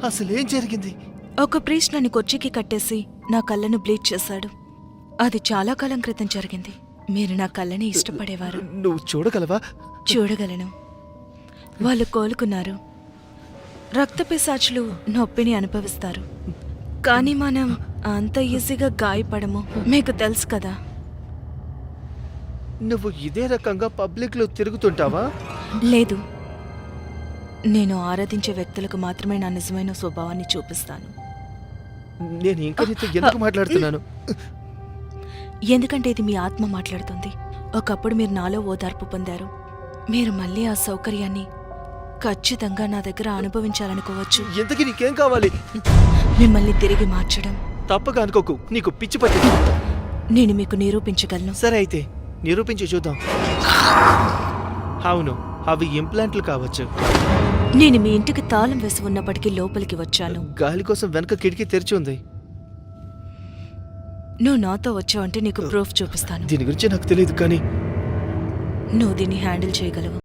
అసలేం జరిగింది? ఒక ప్రీస్ట్ నన్ను కుర్చీకి కట్టేసి నా కళ్ళను బ్లీచ్ చేశాడు. అది చాలా కాలం క్రితం జరిగింది. మీరు నా కళ్ళని ఇష్టపడేవారు. నువ్వు చూడగలవా? చూడగలను. వాళ్ళు కోలుకున్నారు. రక్తపిశాచులు నొప్పిని అనుభవిస్తారు, కానీ మనం అంత ఈజీగా గాయపడము. మీకు తెలుసు కదా. నువ్వు ఇదే రకంగా పబ్లిక్లో తిరుగుతుంటావా? లేదు, నేను ఆరాధించే వ్యక్తులకు మాత్రమే నా నిజమైన స్వభావాన్ని చూపిస్తాను. నేను ఇంకా నీతో ఎందుకు మాట్లాడుతున్నాను? ఎందుకంటే ఇది మీ ఆత్మ మాట్లాడుతుంది. ఒకప్పుడు మీరు నాలో ఓదార్పు పొందారు. మీరు మళ్ళీ ఆ సౌకర్యాన్ని ఖచ్చితంగా నా దగ్గర అనుభవించాలనుకోవచ్చు. ఎంతకీ నీకేం కావాలి? మిమ్మల్ని తిరిగి మార్చడం. తప్పగా అనుకోకు, నీకు పిచ్చి పట్టింది. నేను మీకు నిరూపించగలను. సరే అయితే నిరూపించి చూద్దాం. అవును, అవి ఇంప్లాంట్లు కావచ్చు. నేను మీ ఇంటికి తాళం వేసి ఉన్నప్పటికీ లోపలికి వచ్చాను. గాలి కోసం వెనక కిటికీ తెరిచి ఉంది. నువ్వు నాతో వచ్చావంటే నీకు ప్రూఫ్ చూపిస్తాను. దీని గురించి నాకు తెలియదు, కానీ నువ్వు దీన్ని హ్యాండిల్ చేయగలవు.